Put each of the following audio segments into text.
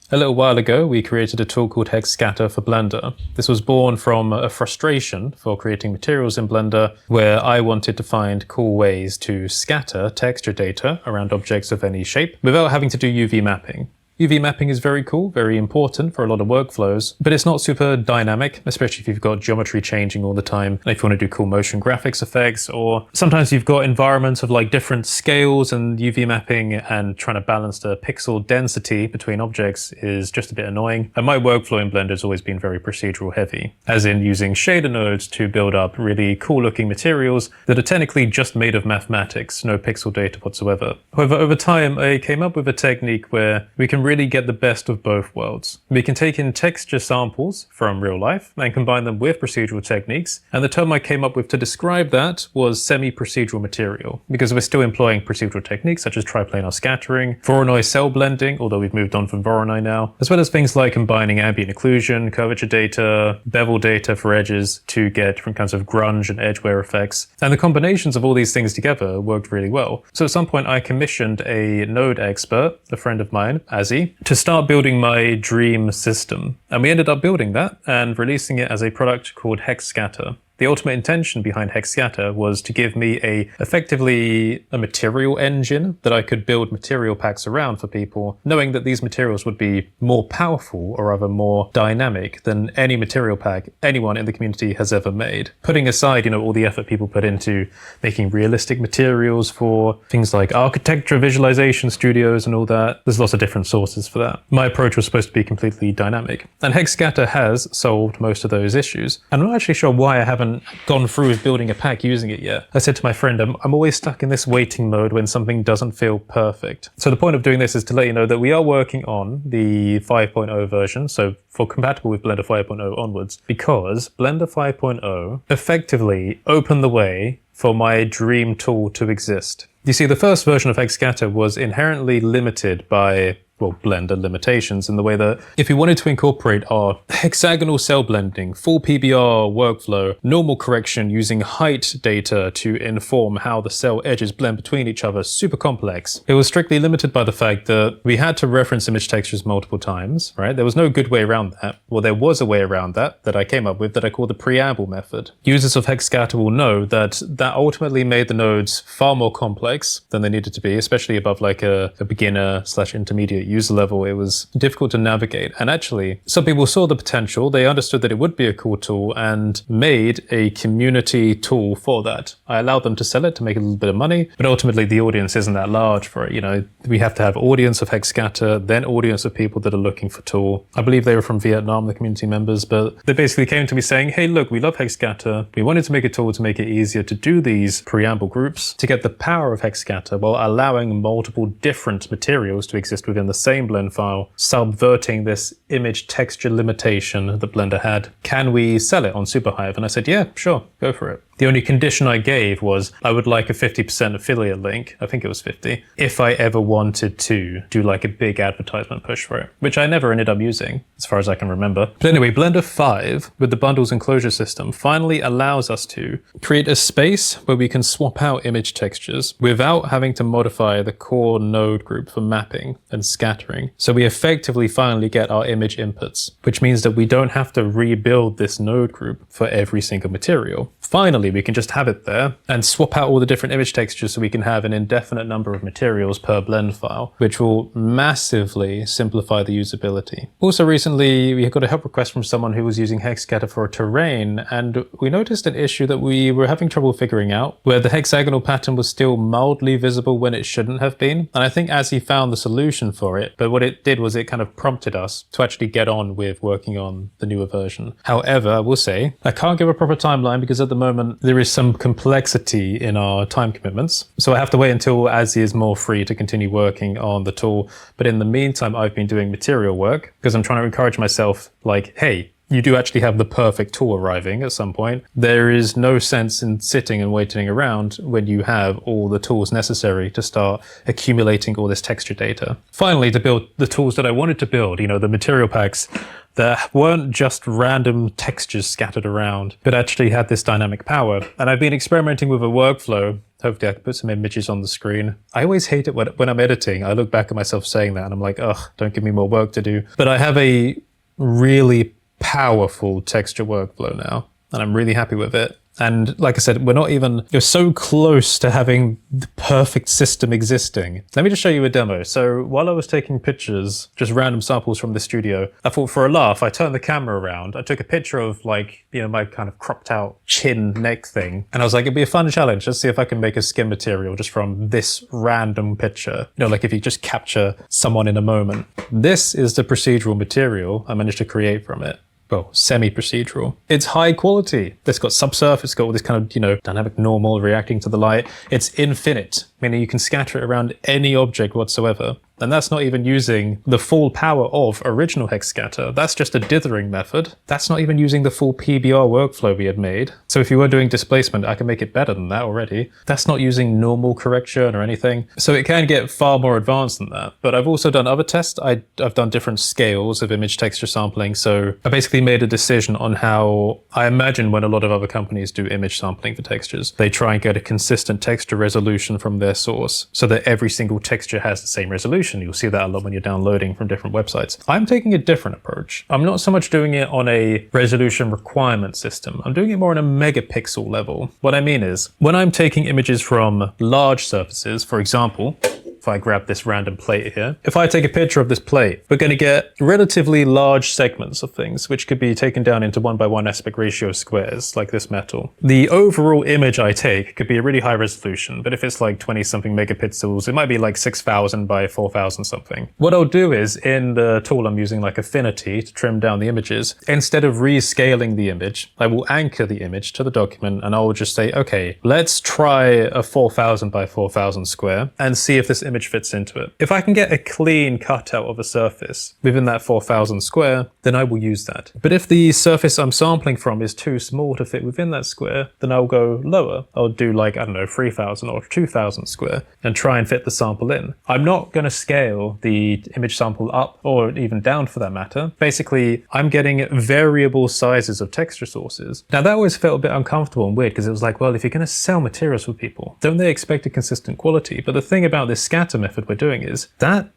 A little while ago, we created a tool called Hex Scatter for Blender. This was born from a frustration for creating materials in Blender, where I wanted to find cool ways to scatter texture data around objects of any shape without having to do UV mapping. UV mapping is very cool, very important for a lot of workflows, but it's not super dynamic, especially if you've got geometry changing all the time, and if you want to do cool motion graphics effects, or sometimes you've got environments of like different scales, and UV mapping and trying to balance the pixel density between objects is just a bit annoying. And my workflow in Blender has always been very procedural heavy, as in using shader nodes to build up really cool looking materials that are technically just made of mathematics, no pixel data whatsoever. However, over time I came up with a technique where we can really get the best of both worlds. We can take in texture samples from real life and combine them with procedural techniques, and the term I came up with to describe that was semi-procedural material, because we're still employing procedural techniques such as triplanar scattering, Voronoi cell blending, although we've moved on from Voronoi now, as well as things like combining ambient occlusion, curvature data, bevel data for edges to get different kinds of grunge and edge wear effects. And the combinations of all these things together worked really well. So at some point I commissioned a node expert, a friend of mine, Azzy, to start building my dream system. And we ended up building that and releasing it as a product called Hex Scatter. The ultimate intention behind Hex Scatter was to give me effectively a material engine that I could build material packs around for people, knowing that these materials would be more powerful or rather more dynamic than any material pack anyone in the community has ever made. Putting aside, all the effort people put into making realistic materials for things like architecture, visualization studios and all that, there's lots of different sources for that. My approach was supposed to be completely dynamic. And Hex Scatter has solved most of those issues. I'm not actually sure why I haven't gone through with building a pack using it yet. I said to my friend, I'm always stuck in this waiting mode when something doesn't feel perfect. So the point of doing this is to let you know that we are working on the 5.0 version, so for compatible with Blender 5.0 onwards, because Blender 5.0 effectively opened the way for my dream tool to exist. You see, the first version of Hex Scatter was inherently limited by Blender limitations in the way that if we wanted to incorporate our hexagonal cell blending, full PBR workflow, normal correction using height data to inform how the cell edges blend between each other, super complex. It was strictly limited by the fact that we had to reference image textures multiple times, right? There was no good way around that. Well, there was a way around that I came up with that I call the preamble method. Users of Hex Scatter will know that ultimately made the nodes far more complex than they needed to be, especially above like a beginner/intermediate user level. It was difficult to navigate, and actually some people saw the potential, they understood that it would be a cool tool and made a community tool for that. I allowed them to sell it to make a little bit of money, but ultimately the audience isn't that large for it. We have to have audience of Hex Scatter, then audience of people that are looking for tool. I believe they were from Vietnam, the community members, but they basically came to me saying, hey look, we love Hex Scatter, we wanted to make a tool to make it easier to do these preamble groups to get the power of Hex Scatter while allowing multiple different materials to exist within the same blend file, subverting this image texture limitation that Blender had. Can we sell it on Superhive? And I said, yeah, sure, go for it. The only condition I gave was I would like a 50% affiliate link, I think it was 50, if I ever wanted to do like a big advertisement push for it, which I never ended up using, as far as I can remember. But anyway, Blender 5, with the bundles and closure system, finally allows us to create a space where we can swap out image textures without having to modify the core node group for mapping and scattering. So we effectively finally get our image inputs, which means that we don't have to rebuild this node group for every single material. Finally, we can just have it there and swap out all the different image textures so we can have an indefinite number of materials per blend file, which will massively simplify the usability. Also recently, we got a help request from someone who was using Hex Scatter for a terrain, and we noticed an issue that we were having trouble figuring out, where the hexagonal pattern was still mildly visible when it shouldn't have been. And I think as he found the solution for it, but what it did was it kind of prompted us to actually get on with working on the newer version. However, I will say, I can't give a proper timeline because at the moment there is some complexity in our time commitments. So I have to wait until Azzy is more free to continue working on the tool. But in the meantime, I've been doing material work because I'm trying to encourage myself like, hey, you do actually have the perfect tool arriving at some point. There is no sense in sitting and waiting around when you have all the tools necessary to start accumulating all this texture data. Finally, to build the tools that I wanted to build, the material packs that weren't just random textures scattered around, but actually had this dynamic power. And I've been experimenting with a workflow Hopefully I can put some images on the screen. I always hate it when I'm editing. I look back at myself saying that and I'm like, ugh, don't give me more work to do. But I have a really powerful texture workflow now, and I'm really happy with it. And like I said, you're so close to having the perfect system existing. Let me just show you a demo. So while I was taking pictures, just random samples from the studio, I thought for a laugh, I turned the camera around. I took a picture of like, my kind of cropped out chin neck thing. And I was like, it'd be a fun challenge. Let's see if I can make a skin material just from this random picture. Like if you just capture someone in a moment. This is the procedural material I managed to create from it. Well, semi-procedural. It's high quality. It's got subsurface, it's got all this kind of, dynamic normal reacting to the light. It's infinite, meaning you can scatter it around any object whatsoever. And that's not even using the full power of original Hex Scatter. That's just a dithering method. That's not even using the full PBR workflow we had made. So if you were doing displacement, I can make it better than that already. That's not using normal correction or anything. So it can get far more advanced than that. But I've also done other tests. I've done different scales of image texture sampling. So I basically made a decision on how I imagine when a lot of other companies do image sampling for textures, they try and get a consistent texture resolution from their source so that every single texture has the same resolution. You'll see that a lot when you're downloading from different websites. I'm taking a different approach. I'm not so much doing it on a resolution requirement system. I'm doing it more on a megapixel level. What I mean is, when I'm taking images from large surfaces, for example, if I grab this random plate here, if I take a picture of this plate, we're going to get relatively large segments of things, which could be taken down into 1:1 aspect ratio squares, like this metal. The overall image I take could be a really high resolution, but if it's like 20 something megapixels, it might be like 6,000 by 4,000 something. What I'll do is, in the tool I'm using like Affinity to trim down the images, instead of rescaling the image, I will anchor the image to the document and I'll just say, okay, let's try a 4,000 by 4,000 square and see if this image fits into it. If I can get a clean cutout of a surface within that 4,000 square, then I will use that. But if the surface I'm sampling from is too small to fit within that square, then I'll go lower. I'll do like, 3,000 or 2,000 square and try and fit the sample in. I'm not going to scale the image sample up or even down for that matter. Basically, I'm getting variable sizes of texture sources. Now that always felt a bit uncomfortable and weird because it was like, well, if you're going to sell materials for people, don't they expect a consistent quality? But the thing about this scatter method we're doing is that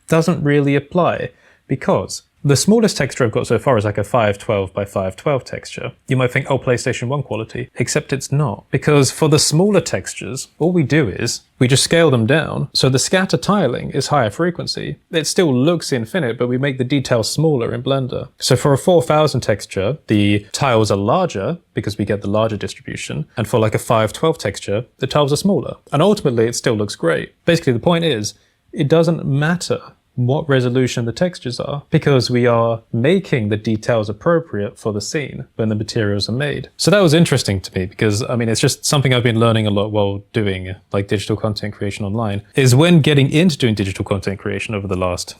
doesn't really apply, because the smallest texture I've got so far is like a 512 by 512 texture. You might think, oh, PlayStation 1 quality, except it's not. Because for the smaller textures, all we do is we just scale them down. So the scatter tiling is higher frequency. It still looks infinite, but we make the details smaller in Blender. So for a 4,000 texture, the tiles are larger because we get the larger distribution. And for like a 512 texture, the tiles are smaller. And ultimately, it still looks great. Basically, the point is, it doesn't matter what resolution the textures are, because we are making the details appropriate for the scene when the materials are made. So that was interesting to me because, it's just something I've been learning a lot while doing like digital content creation online, is when getting into doing digital content creation over the last,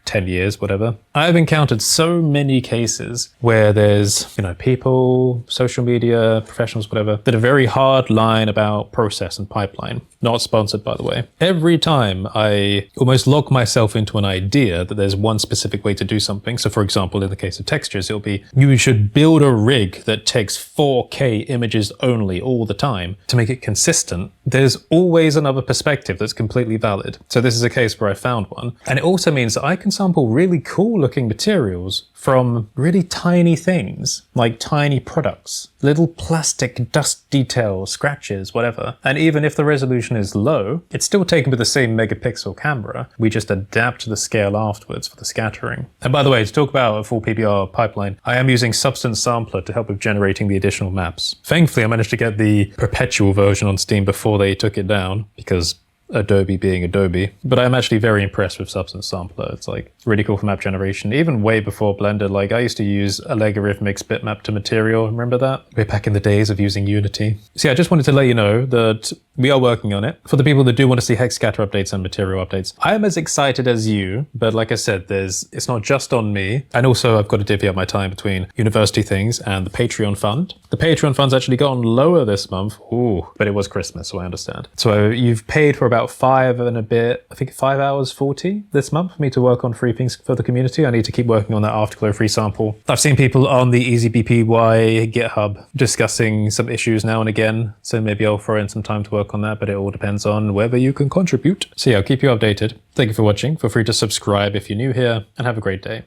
10 years, whatever, I've encountered so many cases where there's, people, social media, professionals, whatever, that are very hard line about process and pipeline. Not sponsored, by the way. Every time I almost lock myself into an idea that there's one specific way to do something. So for example, in the case of textures, it'll be, you should build a rig that takes 4K images only all the time to make it consistent. There's always another perspective that's completely valid. So this is a case where I found one. And it also means that I can sample really cool looking materials from really tiny things, like tiny products, little plastic dust details, scratches, whatever. And even if the resolution is low, it's still taken with the same megapixel camera. We just adapt to the scale afterwards for the scattering. And by the way, to talk about a full PBR pipeline, I am using Substance Sampler to help with generating the additional maps. Thankfully, I managed to get the perpetual version on Steam before they took it down, because Adobe being Adobe. But I'm actually very impressed with Substance Sampler. It's like really cool for map generation. Even way before Blender, like I used to use a logarithmic bitmap to material. Remember that? Way back in the days of using Unity. So yeah, I just wanted to let you know that we are working on it. For the people that do want to see Hex Scatter updates and material updates, I am as excited as you, but like I said, it's not just on me. And also I've got to divvy up my time between university things and the Patreon fund. The Patreon fund's actually gone lower this month. Ooh, but it was Christmas, so I understand. So you've paid for about about 5 and a bit, I think 5 hours 40 this month for me to work on free things for the community. I need to keep working on that Afterglow free sample. I've seen people on the EasyBPY GitHub discussing some issues now and again, so maybe I'll throw in some time to work on that, but it all depends on whether you can contribute. So yeah, I'll keep you updated. Thank you for watching. Feel free to subscribe if you're new here, and have a great day.